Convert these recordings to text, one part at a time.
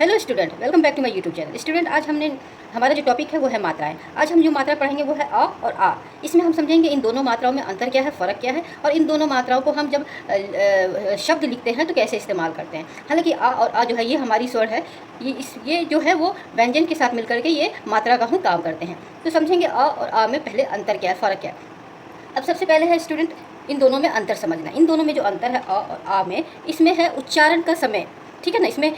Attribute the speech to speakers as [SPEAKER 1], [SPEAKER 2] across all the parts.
[SPEAKER 1] Hello student, welcome back to my YouTube channel. Student, आज हमारा जो टॉपिक है वो है मात्राएं। आज हम जो मात्रा पढ़ेंगे वो है अ और आ। इसमें हम समझेंगे इन दोनों मात्राओं में अंतर क्या है, फ़र्क क्या है, और इन दोनों मात्राओं को हम जब शब्द लिखते हैं तो कैसे इस्तेमाल करते हैं। हालांकि आ और आ जो है ये हमारी स्वर है, ये जो है वो व्यंजन के साथ मिलकर के ये मात्रा का ही काम करते हैं। तो समझेंगे अ और आ में पहले अंतर क्या है, फ़र्क क्या है। अब सबसे पहले है स्टूडेंट इन दोनों में अंतर समझना। इन दोनों में जो अंतर है अ और आ में, इसमें है उच्चारण का समय। ठीक है ना, इसमें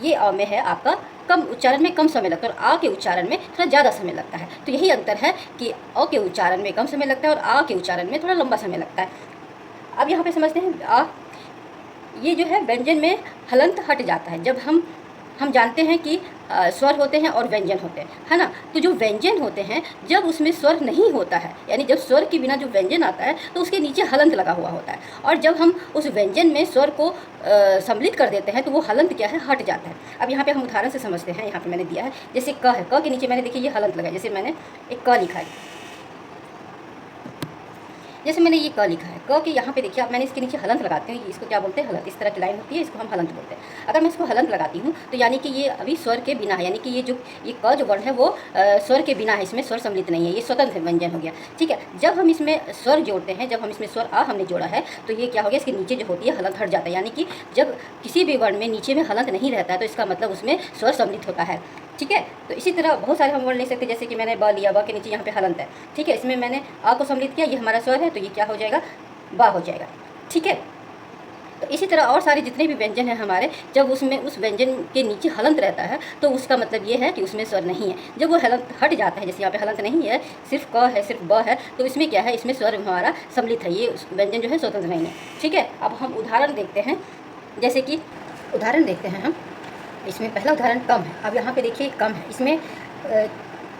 [SPEAKER 1] ये अ में है आपका कम उच्चारण में कम समय लगता है और आ के उच्चारण में थोड़ा ज़्यादा समय लगता है। तो यही अंतर है कि अ के उच्चारण में कम समय लगता है और आ के उच्चारण में थोड़ा लंबा समय लगता है। अब यहाँ पे समझते हैं आ, ये जो है व्यंजन में हलंत हट जाता है। जब हम जानते हैं कि स्वर होते हैं और व्यंजन होते हैं, है ना। तो जो व्यंजन होते हैं जब उसमें स्वर नहीं होता है, यानी जब स्वर के बिना जो व्यंजन आता है तो उसके नीचे हलंत लगा हुआ होता है, और जब हम उस व्यंजन में स्वर को सम्मिलित कर देते हैं तो वो हलंत क्या है, हट जाता है। अब यहाँ पे हम उदाहरण से समझते हैं। यहाँ पे मैंने दिया है जैसे क है, क के नीचे मैंने देखिए ये हलंत लगा है। जैसे मैंने एक क लिखा है, जैसे मैंने ये क लिखा है, क के यहाँ पे देखिए अब मैंने इसके नीचे हलंत लगाती हूँ। इसको क्या बोलते हैं, हलंत। इस तरह की लाइन होती है, इसको हम हलंत बोलते हैं। अगर मैं इसको हलंत लगाती हूँ तो यानी कि ये अभी स्वर के बिना है, यानी कि ये क जो वर्ण है वो स्वर के बिना है, इसमें स्वर सम्मिलित नहीं है, ये स्वतंत्र व्यंजन हो गया। ठीक है, जब हम इसमें स्वर जोड़ते हैं, जब हम इसमें स्वर आ हमने जोड़ा है तो ये क्या हो गया, इसके नीचे जो होती है हलंत हट जाता है। यानी कि जब किसी भी वर्ण में नीचे में हलंत नहीं रहता है तो इसका मतलब उसमें स्वर सम्मिलित होता है। ठीक है, तो इसी तरह बहुत सारे हम वर्ण ले सकते हैं। जैसे कि मैंने ब लिया, ब के नीचे यहाँ पे हलंत है। ठीक है, इसमें मैंने आ को सम्मिलित किया, ये हमारा स्वर है तो ये क्या हो जाएगा, बा हो जाएगा। ठीक है, तो इसी तरह और सारे जितने भी व्यंजन हैं हमारे, जब उसमें उस व्यंजन के नीचे हलंत रहता है तो उसका मतलब ये है कि उसमें स्वर नहीं है। जब वो हलंत हट जाता है, जैसे यहाँ पे हलंत नहीं है, सिर्फ क है, सिर्फ ब है, तो इसमें क्या है, इसमें स्वर हमारा सम्मिलित है, ये व्यंजन जो है स्वतंत्र नहीं है। ठीक है, अब हम उदाहरण देखते हैं। जैसे कि उदाहरण देखते हैं हम, इसमें पहला उदाहरण कम है। अब यहाँ पे देखिए कम है, इसमें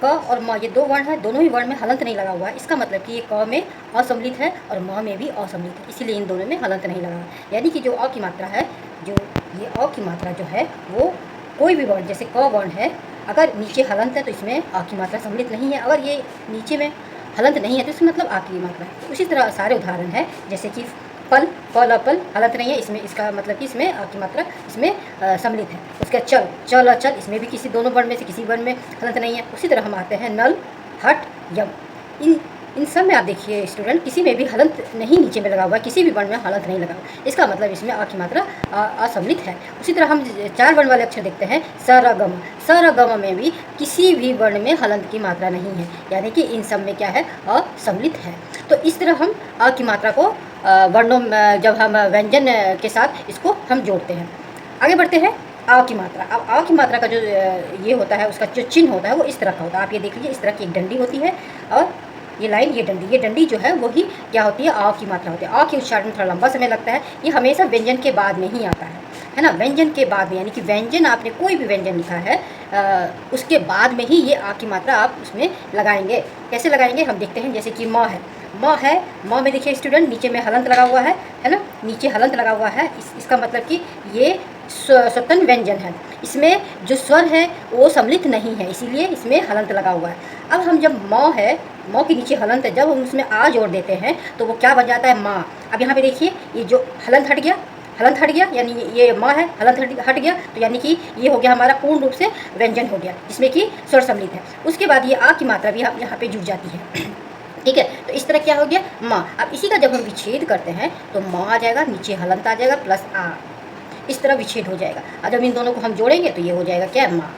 [SPEAKER 1] क और म ये दो वर्ण है, दोनों ही वर्ण में हलंत नहीं लगा हुआ है। इसका मतलब कि ये क में असम्मिलित है और म में भी असम्मिलित है, इसीलिए इन दोनों में हलंत नहीं लगा। यानी कि जो अ की मात्रा है, जो ये अ की मात्रा जो है वो कोई भी वर्ण, जैसे क वर्ण है, अगर नीचे हलंत है तो इसमें अ की मात्रा सम्मिलित नहीं है। अगर ये नीचे में हलंत नहीं है तो इसमें मतलब आ की मात्रा है। उसी तरह सारे उदाहरण है, जैसे कि पल, पल अपल हलंत नहीं है, इसमें इसका मतलब कि इसमें आ की मात्रा इसमें सम्मिलित है। उसका चल, चल अचल, इसमें भी किसी दोनों वर्ण में से किसी वर्ण में हलंत नहीं है। उसी तरह हम आते हैं नल, हट, यम। इन सब में आप देखिए स्टूडेंट, किसी में भी हलंत नहीं नीचे में लगा हुआ है, किसी भी वर्ण में हलंत नहीं लगा हुआ। इसका मतलब इसमें आ की मात्रा असम्मिलित है। उसी तरह हम चार वर्ण वाले अक्षर देखते हैं, स र ग म। स र ग म में भी किसी भी वर्ण में हलंत की मात्रा नहीं है, यानी कि इन सब में क्या है, असम्मिलित है। तो इस तरह हम आ की मात्रा को वर्णों जब हम व्यंजन के साथ इसको हम जोड़ते हैं। आगे बढ़ते हैं, आ की मात्रा। अब आ की मात्रा का जो ये होता है, उसका जो चिन्ह होता है वो इस तरह का होता है। आप ये देख लीजिए, इस तरह की एक डंडी होती है और ये लाइन, ये डंडी जो है वही क्या होती है, आ की मात्रा होती है। आ के उच्चारण में थोड़ा लंबा समय लगता है, ये हमेशा व्यंजन के बाद में ही आता है ना। व्यंजन के बाद में, यानी कि व्यंजन आपने कोई भी व्यंजन लिखा है उसके बाद में ही ये आ की मात्रा आप उसमें लगाएंगे। कैसे लगाएंगे हम देखते हैं। जैसे कि म है, म है, म में देखिए स्टूडेंट नीचे में हलंत लगा हुआ है ना, नीचे हलंत लगा हुआ है। इसका मतलब कि ये स्वतंत्र व्यंजन है, इसमें जो स्वर है वो सम्मिलित नहीं है, इसीलिए इसमें हलंत लगा हुआ है। अब हम जब म है, म के नीचे हलंत है, जब हम उसमें आ जोड़ देते हैं तो वो क्या बन जाता है, माँ। अब यहाँ पे देखिए ये जो हलंत हट गया, हलंत हट गया, यानी ये माँ है, हलंत हट गया, तो यानी कि ये हो गया हमारा पूर्ण रूप से व्यंजन हो गया, जिसमें कि स्वर सम्मिलित है। उसके बाद ये आ की मात्रा भी यहाँ पे जुड़ जाती है। ठीक है, तो इस तरह क्या हो गया, माँ। अब इसी का जब हम विच्छेद करते हैं तो माँ आ जाएगा, नीचे हलंत आ जाएगा प्लस आ, इस तरह विच्छेद हो जाएगा। और जब इन दोनों को हम जोड़ेंगे तो ये हो जाएगा क्या, माँ।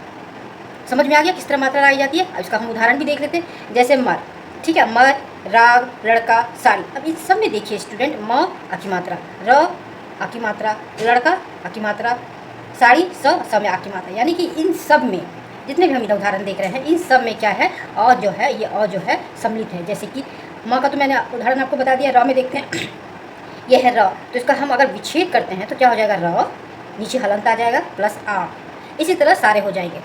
[SPEAKER 1] समझ में आ गया किस तरह मात्रा लगाई जाती है। अब इसका हम उदाहरण भी देख लेते हैं। जैसे मर, ठीक है, मर, राग, लड़का, साड़ी। अब इस सब में देखिए स्टूडेंट, म आ की मात्रा, र आ की मात्रा, लड़का आ की मात्रा, साड़ी स में आ की मात्रा, यानी कि इन सब में जितने भी हम इधर उदाहरण देख रहे हैं, इन सब में क्या है, अ जो है, ये अ जो है सम्मिलित है। जैसे कि म का तो मैंने उदाहरण आपको बता दिया। र में देखते हैं, ये है र, तो इसका हम अगर विच्छेद करते हैं तो क्या हो जाएगा, र, नीचे हलंत आ जाएगा प्लस आ। इसी तरह सारे हो जाएंगे।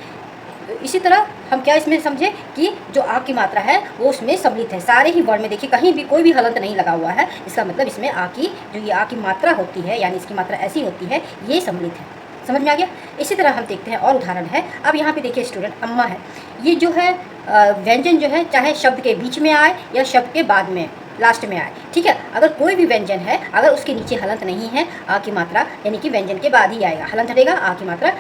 [SPEAKER 1] इसी तरह हम क्या इसमें समझे कि जो आ की मात्रा है वो उसमें सम्मिलित है। सारे ही वर्ण में देखिए कहीं भी कोई भी हलंत नहीं लगा हुआ है, इसका मतलब इसमें आ की जो ये आ की मात्रा होती है, यानी इसकी मात्रा ऐसी होती है, ये सम्मिलित है। समझ में आ गया। इसी तरह हम देखते हैं और उदाहरण है। अब यहाँ पे देखिए स्टूडेंट, अम्मा है, ये जो है व्यंजन जो है, चाहे शब्द के बीच में आए या शब्द के बाद में, लास्ट में आए। ठीक है, अगर कोई भी व्यंजन है, अगर उसके नीचे हलंत नहीं है, आ की मात्रा यानी कि व्यंजन के बाद ही आएगा, हलंत हटेगा, आ की मात्रा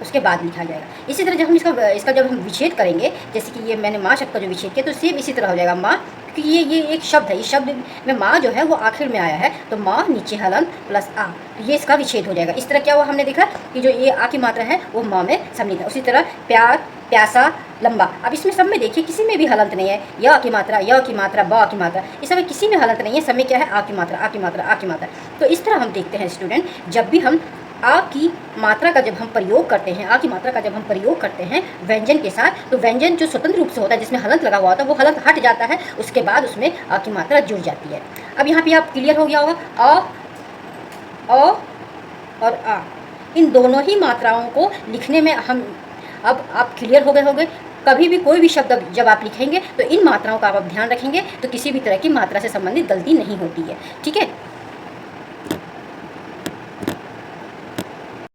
[SPEAKER 1] उसके बाद लिखा जाएगा। इसी तरह जब हम इसका जब हम विच्छेद करेंगे, जैसे कि ये मैंने माँ शब्द का जो विच्छेद किया, तो सेम इसी तरह हो जाएगा माँ, क्योंकि ये एक शब्द है, इस शब्द में माँ जो है वो आखिर में आया है, तो माँ नीचे हलंत प्लस आ, तो ये इसका विच्छेद हो जाएगा। इस तरह क्या हुआ, हमने देखा कि जो ये आ की मात्रा है वो माँ में सम्मिलित है। उसी तरह प्यार, प्यासा, लंबा, अब इसमें सब में देखिए किसी में भी हलंत नहीं है, य की मात्रा, ब की मात्रा, इस समय किसी में हलंत नहीं है, सब में क्या है, आ की मात्रा, आ की मात्रा, आ की मात्रा। तो इस तरह हम देखते हैं स्टूडेंट, जब भी हम आ की मात्रा का जब हम प्रयोग करते हैं, आ की मात्रा का जब हम प्रयोग करते हैं व्यंजन के साथ, तो व्यंजन जो स्वतंत्र रूप से होता है, जिसमें हलंत लगा हुआ होता है, वो हलंत हट जाता है, उसके बाद उसमें आ की मात्रा जुड़ जाती है। अब यहाँ पे आप क्लियर हो गया होगा, अ और आ, इन दोनों ही मात्राओं को लिखने में हम, अब आप क्लियर हो गए होंगे। कभी भी कोई भी शब्द जब आप लिखेंगे तो इन मात्राओं का आप ध्यान रखेंगे, तो किसी भी तरह की मात्रा से संबंधित गलती नहीं होती है। ठीक है।